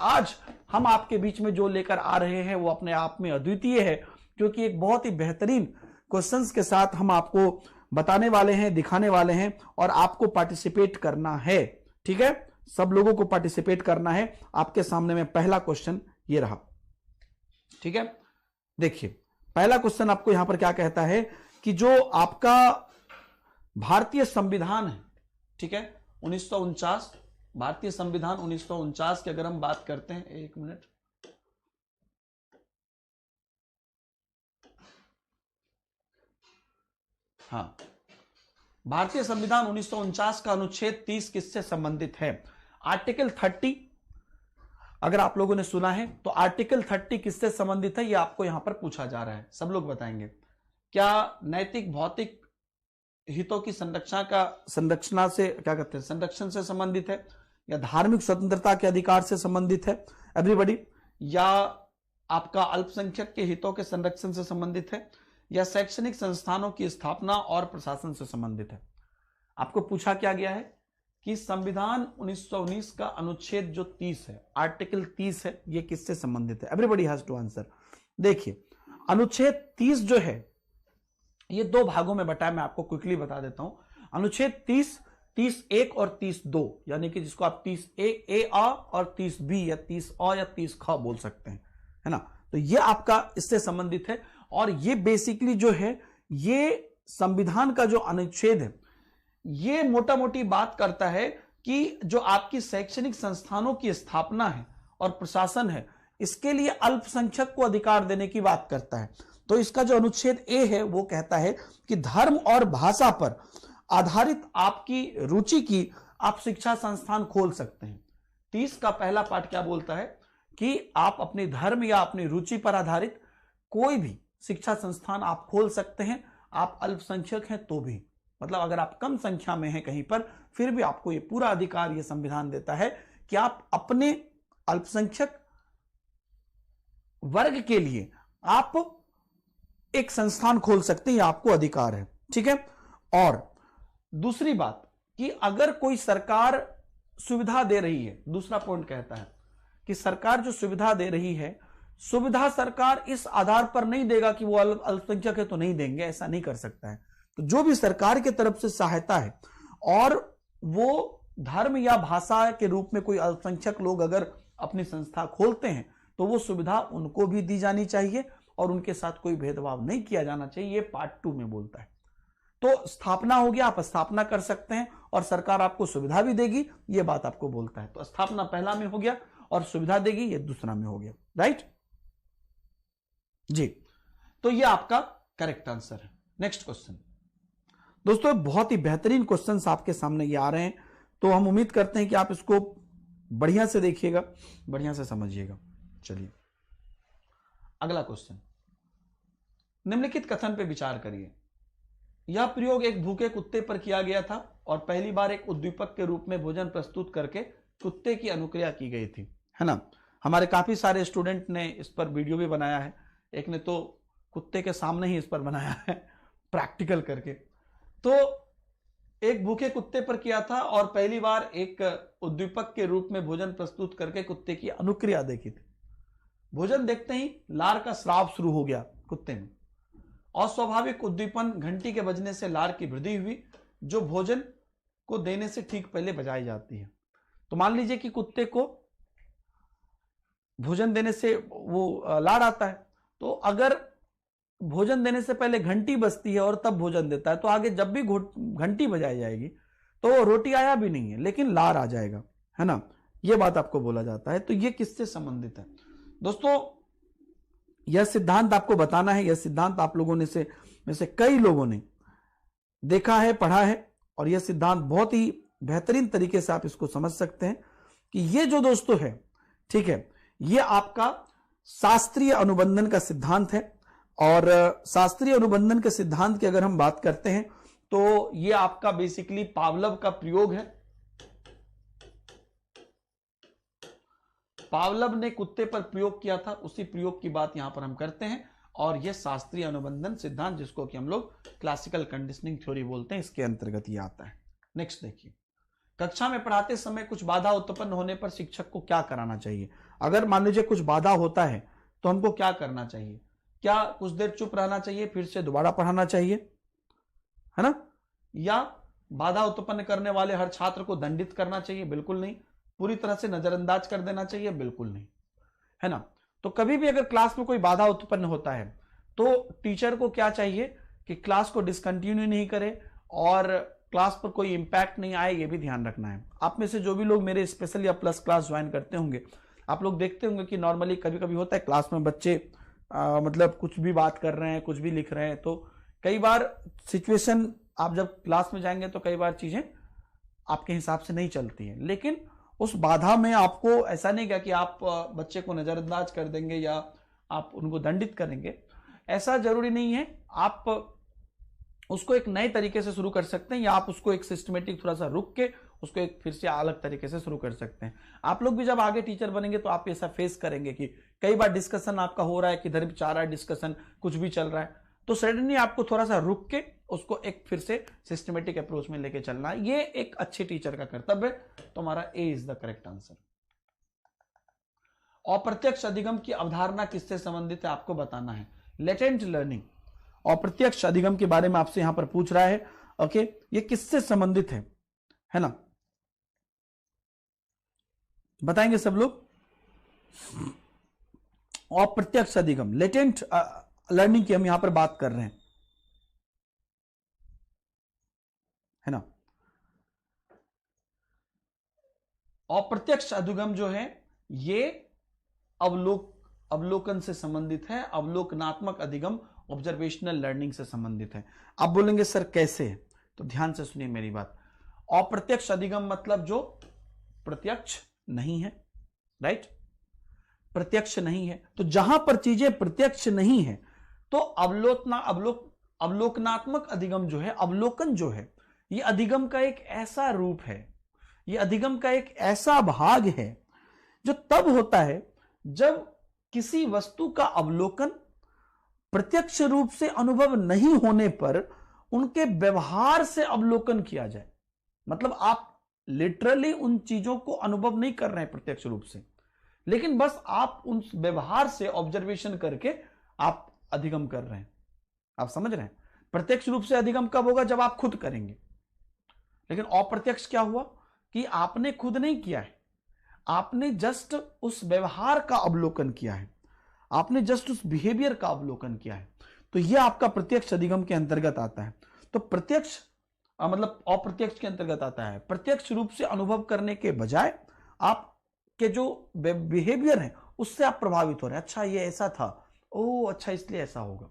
आज हम आपके बीच में जो लेकर आ रहे हैं वो अपने आप में अद्वितीय है, क्योंकि एक बहुत ही बेहतरीन क्वेश्चंस के साथ हम आपको बताने वाले हैं, दिखाने वाले हैं, और आपको पार्टिसिपेट करना है। ठीक है, सब लोगों को पार्टिसिपेट करना है। आपके सामने में पहला क्वेश्चन ये रहा। ठीक है, देखिए पहला क्वेश्चन आपको यहां पर क्या कहता है कि जो आपका भारतीय संविधान है, ठीक है, 1949, भारतीय संविधान 1949 की अगर हम बात करते हैं, एक मिनट, हाँ, भारतीय संविधान 1949 का अनुच्छेद 30 किससे संबंधित है? आर्टिकल 30, अगर आप लोगों ने सुना है तो आर्टिकल 30 किससे संबंधित है, यह आपको यहां पर पूछा जा रहा है। सब लोग बताएंगे। क्या नैतिक भौतिक हितों की संरक्षण से संबंधित है, या धार्मिक स्वतंत्रता के अधिकार से संबंधित है, एवरीबॉडी, या आपका अल्पसंख्यक के हितों के संरक्षण से संबंधित है, या शैक्षणिक संस्थानों की स्थापना और प्रशासन से संबंधित है? आपको पूछा क्या गया है कि संविधान 1919 का अनुच्छेद जो 30 है, आर्टिकल 30 है, ये किससे संबंधित है? Everybody has to answer. देखिए अनुच्छेद 30 जो है ये दो भागों में बटा है, मैं आपको क्विकली बता देता हूं। अनुच्छेद 30, 30(1) और 30(2), यानी कि जिसको आप 30(a) और 30(b) या 30(a) या 30(ख) बोल सकते हैं, है ना। तो ये आपका इससे संबंधित है, और ये बेसिकली जो है ये संविधान का जो अनुच्छेद है ये मोटा मोटी बात करता है कि जो आपकी शैक्षणिक संस्थानों की स्थापना है और प्रशासन है, इसके लिए अल्पसंख्यक को अधिकार देने की बात करता है। तो इसका जो अनुच्छेद ए है वो कहता है कि धर्म और भाषा पर आधारित आपकी रुचि की आप शिक्षा संस्थान खोल सकते हैं। 30 का पहला पार्ट क्या बोलता है कि आप अपने धर्म या अपनी रुचि पर आधारित कोई भी शिक्षा संस्थान आप खोल सकते हैं। आप अल्पसंख्यक हैं तो भी, मतलब अगर आप कम संख्या में हैं कहीं पर, फिर भी आपको ये पूरा अधिकार ये संविधान देता है कि आप अपने अल्पसंख्यक वर्ग के लिए आप एक संस्थान खोल सकते हैं, आपको अधिकार है। ठीक है, और दूसरी बात कि अगर कोई सरकार सुविधा दे रही है, दूसरा पॉइंट कहता है कि सरकार जो सुविधा दे रही है, सुविधा सरकार इस आधार पर नहीं देगा कि वो अल्पसंख्यक है तो नहीं देंगे, ऐसा नहीं कर सकता है। तो जो भी सरकार की तरफ से सहायता है और वो धर्म या भाषा के रूप में कोई अल्पसंख्यक लोग अगर अपनी संस्था खोलते हैं तो वो सुविधा उनको भी दी जानी चाहिए और उनके साथ कोई भेदभाव नहीं किया जाना चाहिए। ये पार्ट 2 में बोलता है। तो स्थापना हो गया, आप स्थापना कर सकते हैं और सरकार आपको सुविधा भी देगी, ये बात आपको बोलता है। तो स्थापना पहला में हो गया और सुविधा देगी ये दूसरा में हो गया, राइट जी। तो ये आपका करेक्ट आंसर है। नेक्स्ट क्वेश्चन दोस्तों, बहुत ही बेहतरीन क्वेश्चंस आपके सामने ये आ रहे हैं, तो हम उम्मीद करते हैं कि आप इसको बढ़िया से देखिएगा, बढ़िया से समझिएगा। चलिए अगला क्वेश्चन, निम्नलिखित कथन पे विचार करिए। यह प्रयोग एक भूखे कुत्ते पर किया गया था और पहली बार एक उद्दीपक के रूप में भोजन प्रस्तुत करके कुत्ते की अनुक्रिया की गई थी, है ना। हमारे काफी सारे स्टूडेंट ने इस पर वीडियो भी बनाया है, एक ने तो कुत्ते के सामने ही इस पर बनाया है प्रैक्टिकल करके। तो एक भूखे कुत्ते पर किया था और पहली बार एक उद्दीपक के रूप में भोजन प्रस्तुत करके कुत्ते की अनुक्रिया देखी थी। भोजन देखते ही लार का स्राव शुरू हो गया कुत्ते में। अस्वाभाविक उद्दीपन घंटी के बजने से लार की वृद्धि हुई, जो भोजन को देने से ठीक पहले बजाई जाती है। तो मान लीजिए कि कुत्ते को भोजन देने से वो लार आता है, तो अगर भोजन देने से पहले घंटी बजती है और तब भोजन देता है, तो आगे जब भी घंटी बजाई जाएगी तो रोटी आया भी नहीं है लेकिन लार आ जाएगा, है ना। यह बात आपको बोला जाता है। तो यह किससे संबंधित है दोस्तों? यह सिद्धांत आपको बताना है। यह सिद्धांत आप लोगों में से कई लोगों ने देखा है, पढ़ा है, और यह सिद्धांत बहुत ही बेहतरीन तरीके से आप इसको समझ सकते हैं कि ये जो दोस्तों है, ठीक है, ये आपका शास्त्रीय अनुबंधन का सिद्धांत है। और शास्त्रीय अनुबंधन के सिद्धांत की अगर हम बात करते हैं तो ये आपका बेसिकली पावलव का प्रयोग है। पावलव ने कुत्ते पर प्रयोग किया था, उसी प्रयोग की बात यहां पर हम करते हैं। और यह शास्त्रीय अनुबंधन सिद्धांत, जिसको कि हम लोग क्लासिकल कंडीशनिंग थ्योरी बोलते हैं, इसके अंतर्गत ये आता है। नेक्स्ट देखिए, कक्षा में पढ़ाते समय कुछ बाधा उत्पन्न होने पर शिक्षक को क्या कराना चाहिए? अगर मान लीजिए कुछ बाधा होता है तो हमको क्या करना चाहिए? क्या कुछ देर चुप रहना चाहिए, फिर से दोबारा पढ़ाना चाहिए, है ना? या बाधा उत्पन्न करने वाले हर छात्र को दंडित करना चाहिए? बिल्कुल नहीं। पूरी तरह से नजरअंदाज कर देना चाहिए? बिल्कुल नहीं, है ना? तो कभी भी अगर क्लास में कोई बाधा उत्पन्न होता है तो टीचर को क्या चाहिए कि क्लास को डिसकंटिन्यू नहीं करे और क्लास पर कोई इंपैक्ट नहीं आए, ये भी ध्यान रखना है। आप में से जो भी लोग मेरे स्पेशल या प्लस क्लास ज्वाइन करते होंगे, आप लोग देखते होंगे कि नॉर्मली कभी कभी होता है क्लास में बच्चे मतलब कुछ भी बात कर रहे हैं, कुछ भी लिख रहे हैं, तो कई बार सिचुएशन, आप जब क्लास में जाएंगे तो कई बार चीजें आपके हिसाब से नहीं चलती है। लेकिन उस बाधा में आपको ऐसा नहीं क्या कि आप बच्चे को नजरअंदाज कर देंगे या आप उनको दंडित करेंगे, ऐसा जरूरी नहीं है। आप उसको एक नए तरीके से शुरू कर सकते हैं या आप उसको एक सिस्टमेटिक थोड़ा सा रुक के उसको एक फिर से अलग तरीके से शुरू कर सकते हैं। आप लोग भी जब आगे टीचर बनेंगे तो आप ऐसा फेस करेंगे कि कई बार डिस्कशन आपका हो रहा है, किधर भी चल रहा है डिस्कशन, कुछ भी चल रहा है, तो सडनली आपको थोड़ा सा रुक के उसको एक फिर से सिस्टमेटिक अप्रोच में लेके चलना है। ये एक अच्छे टीचर का कर्तव्य है। तो हमारा ए इज द करेक्ट आंसर। अप्रत्यक्ष अधिगम की अवधारणा किससे संबंधित है, आपको बताना है। लेटेंट लर्निंग, अप्रत्यक्ष अधिगम के बारे में आपसे यहां पर पूछ रहा है। ओके, ये किससे संबंधित है ना? बताएंगे सब लोग। अप्रत्यक्ष अधिगम, लेटेंट लर्निंग की हम यहां पर बात कर रहे हैं, है ना? अप्रत्यक्ष अधिगम जो है ये अवलोकन से संबंधित है, अवलोकनात्मक अधिगम ऑब्जर्वेशनल लर्निंग से संबंधित है। आप बोलेंगे सर कैसे? तो ध्यान से सुनिए मेरी बात। अप्रत्यक्ष अधिगम मतलब जो प्रत्यक्ष नहीं है, राइट? प्रत्यक्ष नहीं है, तो जहां पर चीजें प्रत्यक्ष नहीं है तो अवलोकनात्मक अधिगम जो है, अवलोकन जो है, यह अधिगम का एक ऐसा रूप है, यह अधिगम का एक ऐसा भाग है जो तब होता है जब किसी वस्तु का अवलोकन प्रत्यक्ष रूप से अनुभव नहीं होने पर उनके व्यवहार से अवलोकन किया जाए। मतलब आप लिटरली उन चीजों को अनुभव नहीं कर रहे हैं प्रत्यक्ष रूप से, लेकिन बस आप उन व्यवहार से ऑब्जर्वेशन करके आप अधिगम कर रहे हैं। आप समझ रहे हैं? प्रत्यक्ष रूप से अधिगम कब होगा? जब आप खुद करेंगे। लेकिन अप्रत्यक्ष क्या हुआ कि आपने खुद नहीं किया है, आपने जस्ट उस व्यवहार का अवलोकन किया है, आपने जस्ट उस बिहेवियर का अवलोकन किया है, तो यह आपका प्रत्यक्ष अधिगम के अंतर्गत आता है। तो प्रत्यक्ष मतलब अप्रत्यक्ष के अंतर्गत आता है। प्रत्यक्ष रूप से अनुभव करने के बजाय आपके जो बिहेवियर है उससे आप प्रभावित हो रहे हैं। अच्छा ये ऐसा था, ओह अच्छा इसलिए ऐसा होगा।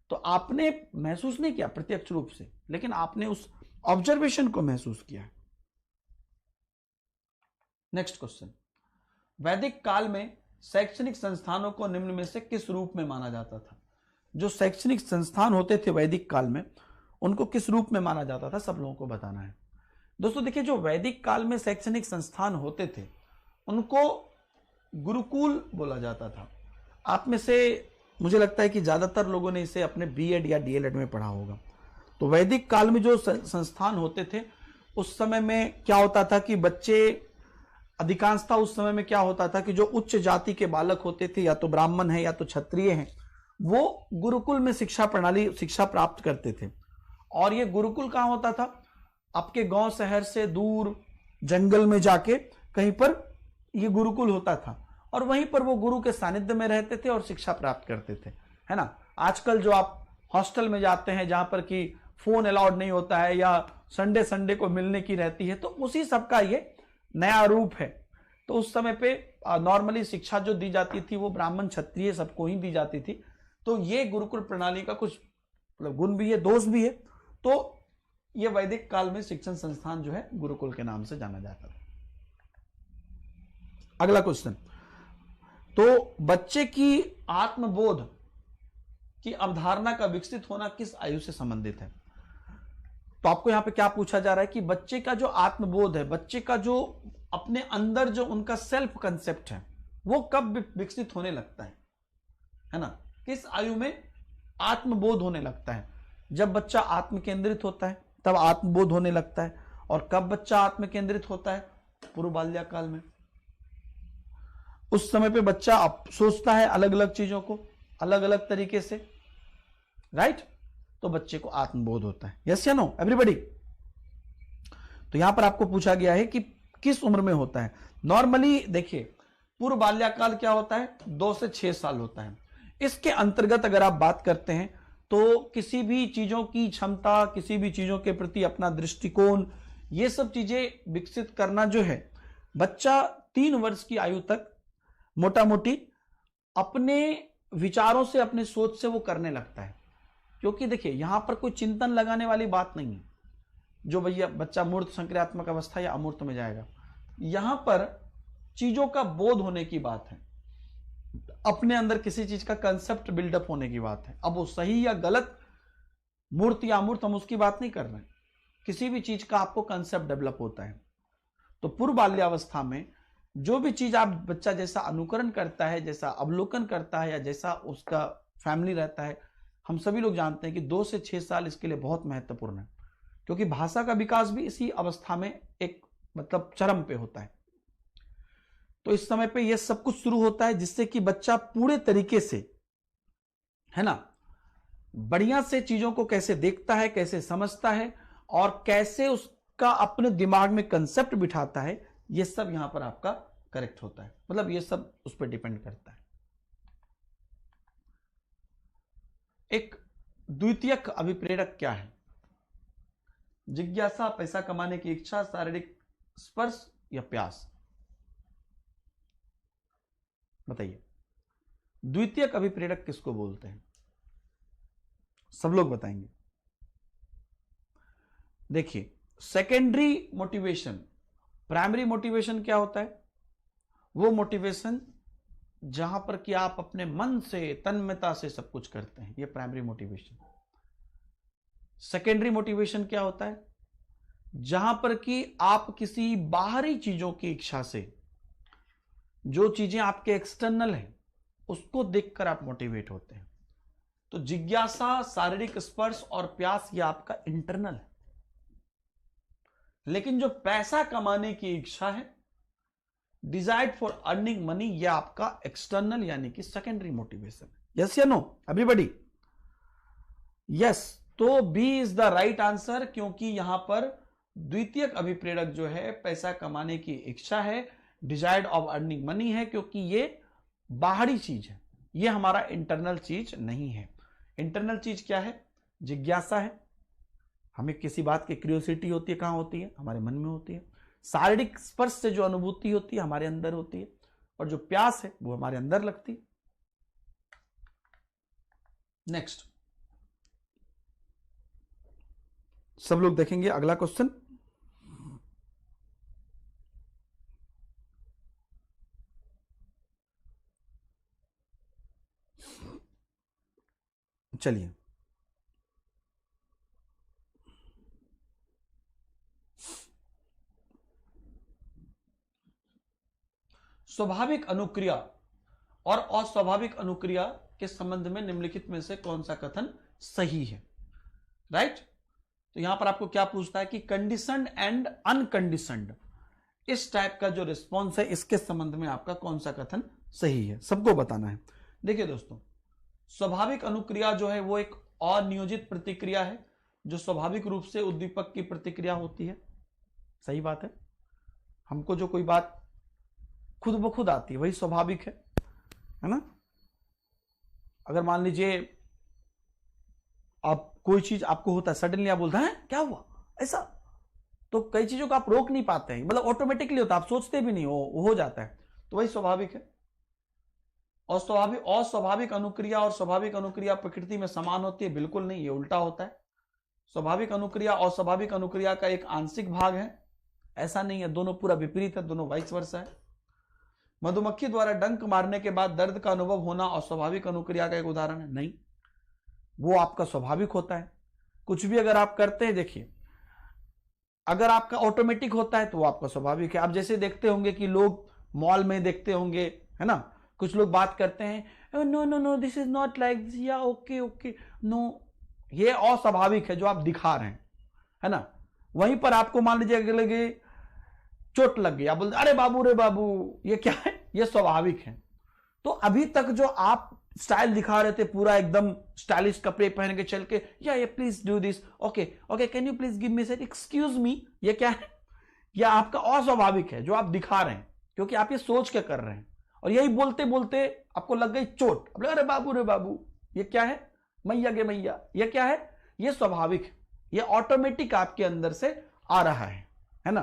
तो आपने महसूस नहीं किया प्रत्यक्ष रूप से, लेकिन आपने उस ऑब्जर्वेशन को महसूस किया है। नेक्स्ट क्वेश्चन, वैदिक काल में शैक्षणिक संस्थानों को निम्न में से किस रूप में माना जाता था? जो शैक्षणिक संस्थान होते थे वैदिक काल में, उनको किस रूप में माना जाता था, सब लोगों को बताना है। दोस्तों देखिए, जो वैदिक काल में शैक्षणिक संस्थान होते थे उनको गुरुकुल बोला जाता था। आप में से मुझे लगता है कि ज्यादातर लोगों ने इसे अपने बीएड या डीएलएड में पढ़ा होगा। तो वैदिक काल में जो संस्थान होते थे उस समय में क्या होता था कि बच्चे अधिकांशतः उस समय में क्या होता था कि जो उच्च जाति के बालक होते थे, या तो ब्राह्मण है या तो क्षत्रिय हैं, वो गुरुकुल में शिक्षा प्राप्त करते थे। और ये गुरुकुल कहाँ होता था? आपके गांव शहर से दूर जंगल में जाके कहीं पर ये गुरुकुल होता था, और वहीं पर वो गुरु के सानिध्य में रहते थे और शिक्षा प्राप्त करते थे, है ना? आजकल जो आप हॉस्टल में जाते हैं जहां पर कि फोन अलाउड नहीं होता है या संडे को मिलने की रहती है, तो उसी सब का ये नया रूप है। तो उस समय पे नॉर्मली शिक्षा जो दी जाती थी वो ब्राह्मण क्षत्रिय सबको ही दी जाती थी। तो ये गुरुकुल प्रणाली का कुछ मतलब गुण भी है, दोष भी है। तो ये वैदिक काल में शिक्षण संस्थान जो है गुरुकुल के नाम से जाना जाता था। अगला क्वेश्चन, तो बच्चे की आत्मबोध की अवधारणा का विकसित होना किस आयु से संबंधित है? तो आपको यहां पे क्या पूछा जा रहा है कि बच्चे का जो आत्मबोध है, बच्चे का जो अपने अंदर जो उनका सेल्फ कंसेप्ट है, वो कब विकसित होने लगता है ना? किस आयु में आत्मबोध होने लगता है? जब बच्चा आत्म केंद्रित होता है तब आत्मबोध होने लगता है। और कब बच्चा आत्म केंद्रित होता है? पूर्व बाल्यकाल में। उस समय पे बच्चा सोचता है अलग अलग चीजों को अलग अलग तरीके से, राइट? तो बच्चे को आत्मबोध होता है। यस या नो एवरीबॉडी? तो यहां पर आपको पूछा गया है कि किस उम्र में होता है। नॉर्मली देखिए पूर्व बाल्यकाल क्या होता है, 2 से 6 साल होता है। इसके अंतर्गत अगर आप बात करते हैं तो किसी भी चीजों की क्षमता, किसी भी चीजों के प्रति अपना दृष्टिकोण, ये सब चीजें विकसित करना जो है, बच्चा 3 वर्ष की आयु तक मोटा मोटी अपने विचारों से, अपने सोच से वो करने लगता है। क्योंकि देखिए यहां पर कोई चिंतन लगाने वाली बात नहीं है जो भैया बच्चा मूर्त संक्रियात्मक अवस्था या अमूर्त में जाएगा। यहां पर चीजों का बोध होने की बात है, अपने अंदर किसी चीज का कंसेप्ट बिल्डअप होने की बात है। अब वो सही या गलत, मूर्त या अमूर्त, हम उसकी बात नहीं कर रहे हैं। किसी भी चीज का आपको कंसेप्ट डेवलप होता है। तो पूर्व बाल्यावस्था में जो भी चीज आप बच्चा जैसा अनुकरण करता है, जैसा अवलोकन करता है या जैसा उसका फैमिली रहता है, हम सभी लोग जानते हैं कि 2 से 6 साल इसके लिए बहुत महत्वपूर्ण है। क्योंकि भाषा का विकास भी इसी अवस्था में एक मतलब चरम पे होता है। तो इस समय पे यह सब कुछ शुरू होता है जिससे कि बच्चा पूरे तरीके से, है ना, बढ़िया से चीजों को कैसे देखता है, कैसे समझता है और कैसे उसका अपने दिमाग में कंसेप्ट बिठाता है, यह सब यहां पर आपका करेक्ट होता है। मतलब यह सब उस पर डिपेंड करता है। एक द्वितीयक अभिप्रेरक क्या है? जिज्ञासा, पैसा कमाने की इच्छा, शारीरिक स्पर्श या प्यास? बताइए, द्वितीयक अभिप्रेरक किसको बोलते हैं? सब लोग बताएंगे। देखिए, सेकेंडरी मोटिवेशन, प्राइमरी मोटिवेशन क्या होता है? वो मोटिवेशन जहां पर कि आप अपने मन से, तन्मयता से सब कुछ करते हैं, ये प्राइमरी मोटिवेशन। सेकेंडरी मोटिवेशन क्या होता है? जहां पर कि आप किसी बाहरी चीजों की इच्छा से, जो चीजें आपके एक्सटर्नल हैं, उसको देखकर आप मोटिवेट होते हैं। तो जिज्ञासा, शारीरिक स्पर्श और प्यास ये आपका इंटरनल है। लेकिन जो पैसा कमाने की इच्छा है, डिजायर फॉर अर्निंग मनी, ये आपका एक्सटर्नल यानी कि सेकेंडरी मोटिवेशन है। यस या नो एवरीबॉडी? यस। तो B is the right answer, क्योंकि यहां पर द्वितीयक अभिप्रेरक जो है पैसा कमाने की इच्छा है, डिजायर्ड ऑफ अर्निंग मनी है, क्योंकि ये बाहरी चीज है, ये हमारा इंटरनल चीज नहीं है। इंटरनल चीज क्या है? जिज्ञासा है, हमें किसी बात की क्यूरियोसिटी होती है, कहां होती है? हमारे मन में होती है। शारीरिक स्पर्श से जो अनुभूति होती है हमारे अंदर होती है, और जो प्यास है वो हमारे अंदर लगती है। नेक्स्ट, सब लोग देखेंगे अगला क्वेश्चन। चलिए, स्वाभाविक अनुक्रिया और अस्वाभाविक अनुक्रिया के संबंध में निम्नलिखित में से कौन सा कथन सही है? राइट? तो यहां पर आपको क्या पूछता है कि कंडीशनड एंड अनकंडीशनड, इस टाइप का जो रिस्पॉन्स है, इसके संबंध में आपका कौन सा कथन सही है, सबको बताना है। देखिए दोस्तों, स्वाभाविक अनुक्रिया जो है वो एक अनियोजित प्रतिक्रिया है, जो स्वाभाविक रूप से उद्दीपक की प्रतिक्रिया होती है। सही बात है। हमको जो कोई बात खुद ब खुद आती है वही स्वाभाविक है ना? अगर मान लीजिए आप कोई चीज आपको होता है, सडनली आप बोलते हैं क्या हुआ ऐसा, तो कई चीजों को आप रोक नहीं पाते हैं, मतलब ऑटोमेटिकली होता है, आप सोचते भी नहीं हो जाता है, तो वही स्वाभाविक है। अस्वाभाविक अनुक्रिया और स्वाभाविक अनुक्रिया प्रकृति में समान होती है? बिल्कुल नहीं, ये उल्टा होता है। स्वाभाविक अनुक्रिया अस्वाभाविक अनुक्रिया का एक आंशिक भाग है, ऐसा नहीं है, दोनों पूरा विपरीत है, दोनों वाइस वर्सा है। मधुमक्खी द्वारा डंक मारने के बाद दर्द का अनुभव होना अस्वाभाविक अनुक्रिया का एक उदाहरण है? नहीं, वो आपका स्वाभाविक होता है। कुछ भी अगर आप करते हैं, देखिए, अगर आपका ऑटोमेटिक होता है तो वो आपका स्वाभाविक है। आप जैसे देखते होंगे कि लोग मॉल में देखते होंगे, है ना, कुछ लोग बात करते हैं, no no no this is not like this, या ओके ओके नो, ये अस्वाभाविक है जो आप दिखा रहे हैं, है ना। वहीं पर आपको मान लीजिए अगर लगे चोट लग गई, आप बोलते अरे बाबू रे बाबू, ये क्या है? ये स्वाभाविक है। तो अभी तक जो आप स्टाइल दिखा रहे थे, पूरा एकदम स्टाइलिश कपड़े पहन के चल के, या please do this, okay okay, can you please give me set, excuse me, ये क्या है? यह आपका अस्वाभाविक है जो आप दिखा रहे हैं, क्योंकि आप ये सोच के कर रहे हैं। और यही बोलते बोलते आपको लग गई चोट, अरे बाबू रे बाबू, ये क्या है? मैया गे मैया, ये क्या है? ये स्वाभाविक है, ये ऑटोमेटिक आपके अंदर से आ रहा है ना?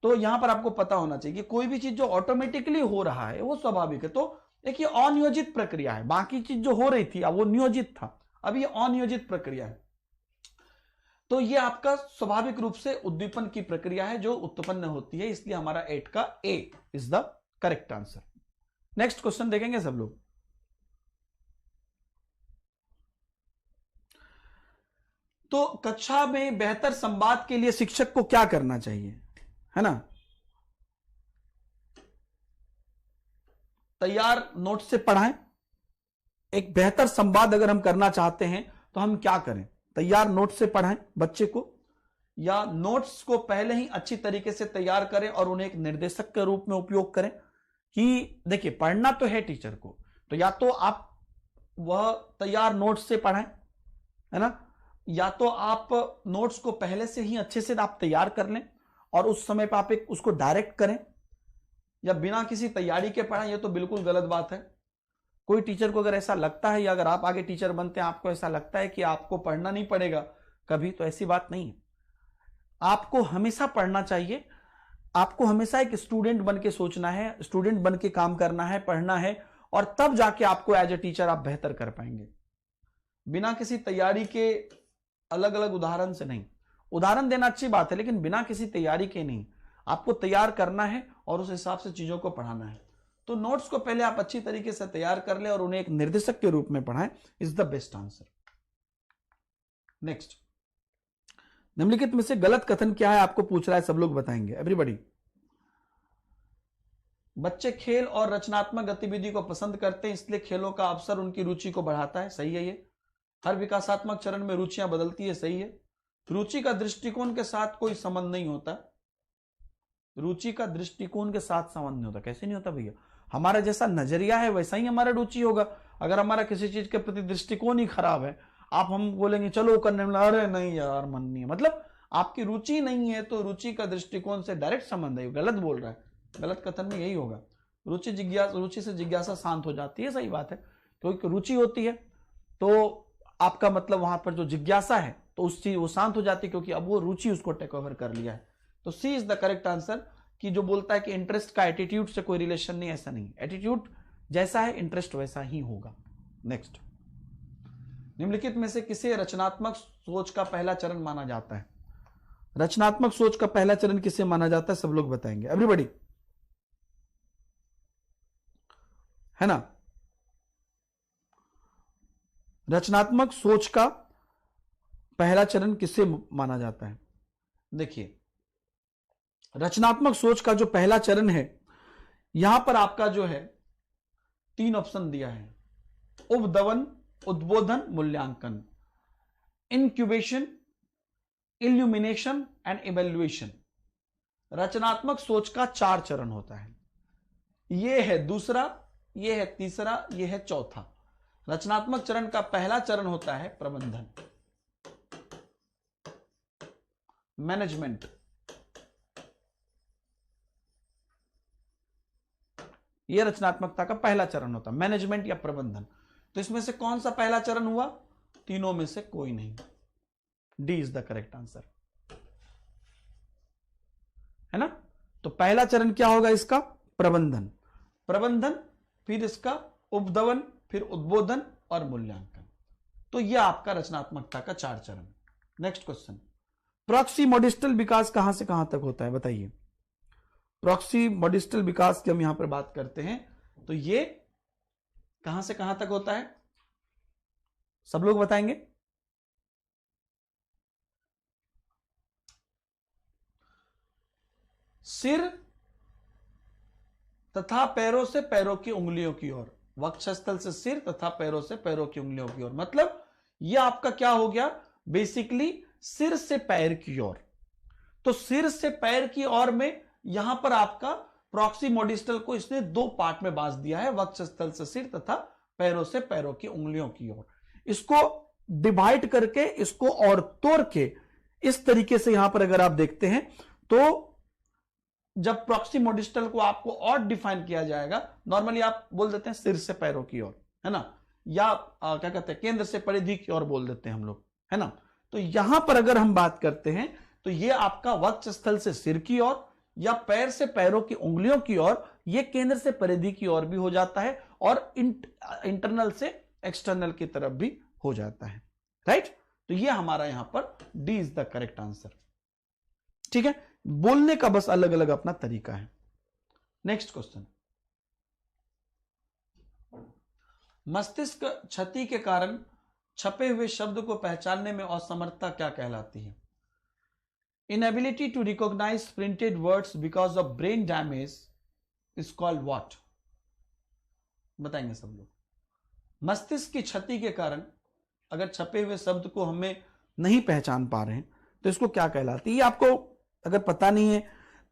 तो यहां पर आपको पता होना चाहिए कि कोई भी चीज जो ऑटोमेटिकली हो रहा है वो स्वाभाविक है। तो एक ये अनियोजित प्रक्रिया है, बाकी चीज जो हो रही थी अब वो नियोजित था, अब ये अनियोजित प्रक्रिया है। तो ये आपका स्वाभाविक रूप से उद्दीपन की प्रक्रिया है जो उत्पन्न होती है, इसलिए हमारा 8 का A is the correct answer. Next question देखेंगे सब लोग। तो कक्षा में बेहतर संवाद के लिए शिक्षक को क्या करना चाहिए, है ना? तैयार नोट से पढ़ाएं। एक बेहतर संवाद अगर हम करना चाहते हैं तो हम क्या करें? तैयार नोट से पढ़ाएं बच्चे को, या नोट्स को पहले ही अच्छी तरीके से तैयार करें और उन्हें एक निर्देशक के रूप में उपयोग करें। कि देखिए, पढ़ना तो है टीचर को, तो या तो आप वह तैयार नोट्स से पढ़ाएं, है ना, या तो आप नोट्स को पहले से ही अच्छे से आप तैयार कर लें और उस समय पर आप एक उसको डायरेक्ट करें, या बिना किसी तैयारी के पढ़ाएं। ये तो बिल्कुल गलत बात है। कोई टीचर को अगर ऐसा लगता है, या अगर आप आगे टीचर बनते हैं आपको ऐसा लगता है कि आपको पढ़ना नहीं पड़ेगा कभी, तो ऐसी बात नहीं है। आपको हमेशा पढ़ना चाहिए। आपको हमेशा एक स्टूडेंट बन के सोचना है, स्टूडेंट बन के काम करना है, पढ़ना है, और तब जाके आपको एज ए टीचर आप बेहतर कर पाएंगे। बिना किसी तैयारी के, अलग अलग उदाहरण से नहीं। उदाहरण देना अच्छी बात है, लेकिन बिना किसी तैयारी के नहीं। आपको तैयार करना है और उस हिसाब से चीजों को पढ़ाना है। तो नोट्स को पहले आप अच्छी तरीके से तैयार कर ले और उन्हें एक निर्देशक के रूप में पढ़ाएं, is the best answer. Next, निम्नलिखित में से गलत कथन क्या है आपको पूछ रहा है, सब लोग बताएंगे। एवरीबॉडी। बच्चे खेल और रचनात्मक गतिविधि को पसंद करते हैं, इसलिए खेलों का अवसर उनकी रुचि को बढ़ाता है। सही है ये। हर विकासात्मक चरण में रुचियां बदलती है। सही है। रुचि का दृष्टिकोण के साथ कोई संबंध नहीं होता। रुचि का दृष्टिकोण के साथ संबंध नहीं होता। कैसे नहीं होता भैया? हमारा जैसा नजरिया है वैसा ही हमारा रुचि होगा। अगर हमारा किसी चीज के प्रति दृष्टिकोण ही खराब है, आप हम बोलेंगे चलो करने में, अरे नहीं यार मन नहीं है, मतलब आपकी रुचि नहीं है। तो रुचि का दृष्टिकोण से डायरेक्ट संबंध है। गलत बोल रहा है। गलत कथन में यही होगा। रुचि से जिज्ञासा शांत हो जाती है। सही बात है। क्योंकि रुचि होती है तो आपका मतलब वहां पर जो जिज्ञासा है तो उस चीज वो शांत हो जाती है, क्योंकि अब वो रुचि उसको टेक ओवर कर लिया है। तो सी इज द करेक्ट आंसर। कि जो बोलता है कि इंटरेस्ट का एटीट्यूड से कोई रिलेशन नहीं, ऐसा नहीं। एटीट्यूड जैसा है इंटरेस्ट वैसा ही होगा। नेक्स्ट, निम्नलिखित में से किसे रचनात्मक सोच का पहला चरण माना जाता है? रचनात्मक सोच का पहला चरण किसे माना जाता है, सब लोग बताएंगे। एवरीबॉडी, है ना? रचनात्मक सोच का पहला चरण किसे माना जाता है? देखिए, रचनात्मक सोच का जो पहला चरण है, यहां पर आपका जो है 3 ऑप्शन दिया है। उपदवन, उद्बोधन, मूल्यांकन। Incubation, illumination and evaluation. रचनात्मक सोच का 4 चरण होता है। यह है दूसरा, यह है तीसरा, यह है चौथा। रचनात्मक चरण का पहला चरण होता है प्रबंधन, मैनेजमेंट। यह रचनात्मकता का पहला चरण होता है, मैनेजमेंट या प्रबंधन। तो इसमें से कौन सा पहला चरण हुआ? तीनों में से कोई नहीं। D is the correct answer, है ना? तो पहला चरण क्या होगा इसका? प्रबंधन। प्रबंधन, फिर इसका उपदवन, फिर उद्बोधन और मूल्यांकन। तो यह आपका रचनात्मकता का 4 चरण। नेक्स्ट क्वेश्चन, प्रॉक्सी मॉडिस्टल विकास कहां से कहां तक होता है? बताइए। प्रॉक्सी मॉडिस्टल विकास की हम यहां पर बात करते हैं, तो ये कहां से कहां तक होता है? सब लोग बताएंगे। सिर तथा पैरों से पैरों की उंगलियों की ओर। वक्षस्थल से सिर तथा पैरों से पैरों की उंगलियों की ओर, मतलब यह आपका क्या हो गया? बेसिकली सिर से पैर की ओर। तो सिर से पैर की ओर में यहां पर आपका प्रॉक्सिमोडिस्टल को इसने दो पार्ट में बांट दिया है, वक्षस्थल से सिर तथा पैरों से पैरों की उंगलियों की ओर। इसको डिवाइड करके, इसको और तोड़ के इस तरीके से यहां पर अगर आप देखते हैं तो जब प्रॉक्सिमोडिस्टल को आपको और डिफाइन किया जाएगा, नॉर्मली आप बोल देते हैं सिर से पैरों की ओर, है ना, या क्या कहते हैं केंद्र से परिधि की ओर बोल देते हैं हम लोग, है ना। तो यहां पर अगर हम बात करते हैं तो ये आपका वक्षस्थल से सिर की ओर या पैर से पैरों की उंगलियों की ओर, ये केंद्र से परिधि की ओर भी हो जाता है और इंटरनल से एक्सटर्नल की तरफ भी हो जाता है, राइट। तो ये हमारा यहां पर D is the correct answer. ठीक है, बोलने का बस अलग अलग अपना तरीका है। नेक्स्ट क्वेश्चन, मस्तिष्क क्षति के कारण छपे हुए शब्द को पहचानने में असमर्थता क्या कहलाती है? Inability to recognize printed words because of brain damage is called what? बताएंगे सब लोग। मस्तिष्क की क्षति के कारण अगर छपे हुए शब्द को हमें नहीं पहचान पा रहे हैं तो इसको क्या कहलाती है? ये आपको अगर पता नहीं है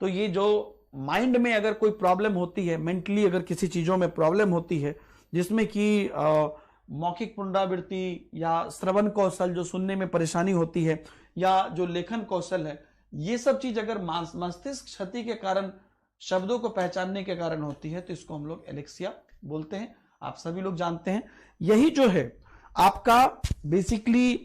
तो ये जो माइंड में अगर कोई प्रॉब्लम होती है, मेंटली अगर किसी चीजों में प्रॉब्लम होती है जिसमें कि मौखिक पुनरावृत्ति या श्रवण कौशल जो सुनने में परेशानी होती है या जो लेखन कौशल है, ये सब चीज अगर मस्तिष्क क्षति के कारण शब्दों को पहचानने के कारण होती है तो इसको हम लोग एलेक्सिया बोलते हैं। आप सभी लोग जानते हैं। यही जो है आपका बेसिकली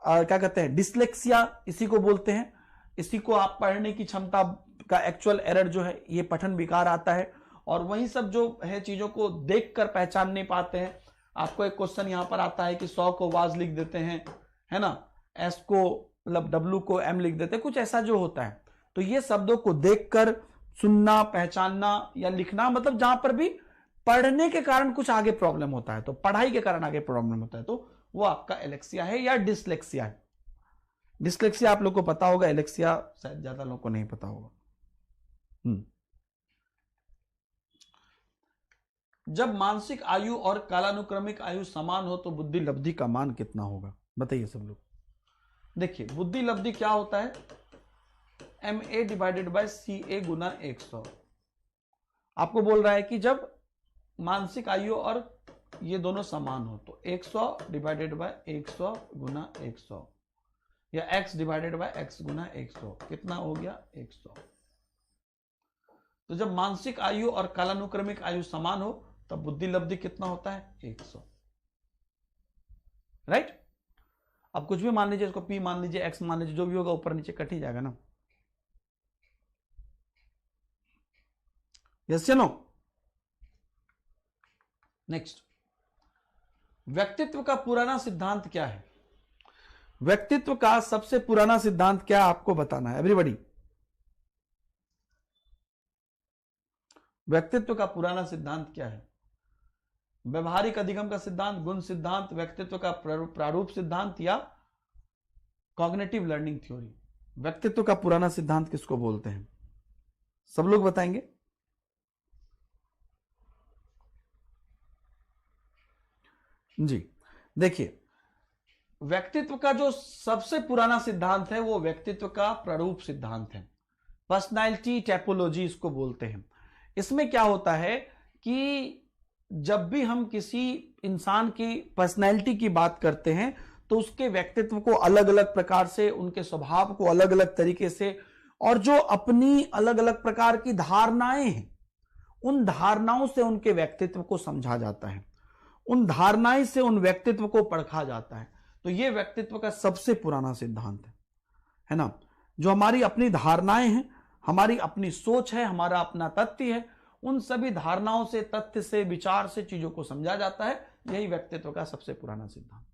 क्या कहते हैं डिसलेक्सिया, इसी को बोलते हैं। इसी को आप पढ़ने की क्षमता का एक्चुअल एरर जो है, ये पठन विकार आता है और वही सब जो है चीजों को देखकर पहचान नहीं पाते हैं। आपको एक क्वेश्चन यहां पर आता है कि 100 को वाज लिख देते हैं, है ना, एस को मतलब डब्ल्यू को एम लिख देते हैं, कुछ ऐसा जो होता है। तो ये शब्दों को देखकर सुनना, पहचानना या लिखना, मतलब जहां पर भी पढ़ने के कारण कुछ आगे प्रॉब्लम होता है, तो पढ़ाई के कारण आगे प्रॉब्लम होता है, तो वो आपका एलेक्सिया है या डिसलेक्सिया है। डिसलेक्सिया आप लोग को पता होगा, एलेक्सिया शायद ज्यादा लोगों को नहीं पता होगा। जब मानसिक आयु और कालानुक्रमिक आयु समान हो तो बुद्धि लब्धि का मान कितना होगा? बताइए सब लोग। देखिए बुद्धि लब्धि क्या होता है, MA डिवाइडेड बाय CA गुना 100। आपको बोल रहा है कि जब मानसिक आयु और ये दोनों समान हो तो 100 डिवाइडेड बाय 100 गुना 100 या x डिवाइडेड बाय x गुना 100 कितना हो गया? 100। तो जब मानसिक आयु और कालानुक्रमिक आयु समान हो तब बुद्धि लब्धि कितना होता है? 100, राइट। अब कुछ भी मान लीजिए, इसको p मान लीजिए, x मान लीजिए, जो भी होगा ऊपर नीचे कट ही जाएगा ना। यस या नो? नेक्स्ट, व्यक्तित्व का पुराना सिद्धांत क्या है? व्यक्तित्व का सबसे पुराना सिद्धांत क्या आपको बताना है एवरीबॉडी? व्यक्तित्व का पुराना सिद्धांत क्या है? व्यवहारिक अधिगम का सिद्धांत, गुण सिद्धांत, व्यक्तित्व का प्रारूप सिद्धांत या कॉग्निटिव लर्निंग थ्योरी? व्यक्तित्व का पुराना सिद्धांत किसको बोलते हैं? सब लोग बताएंगे। जी देखिए, व्यक्तित्व का जो सबसे पुराना सिद्धांत है वो व्यक्तित्व का प्रारूप सिद्धांत है। पर्सनैलिटी टाइपोलॉजी इसको बोलते हैं। इसमें क्या होता है कि जब भी हम किसी इंसान की पर्सनैलिटी की बात करते हैं तो उसके व्यक्तित्व को अलग अलग प्रकार से, उनके स्वभाव को अलग अलग तरीके से, और जो अपनी अलग अलग प्रकार की धारणाएं हैं उन धारणाओं से उनके व्यक्तित्व को समझा जाता है, उन धारणाएं से उन व्यक्तित्व को परखा जाता है। तो ये व्यक्तित्व का सबसे पुराना सिद्धांत है ना। जो हमारी अपनी धारणाएं हैं, हमारी अपनी सोच है, हमारा अपना तथ्य है, उन सभी धारणाओं से, तथ्य से, विचार से चीजों को समझा जाता है। यही व्यक्तित्व का सबसे पुराना सिद्धांत।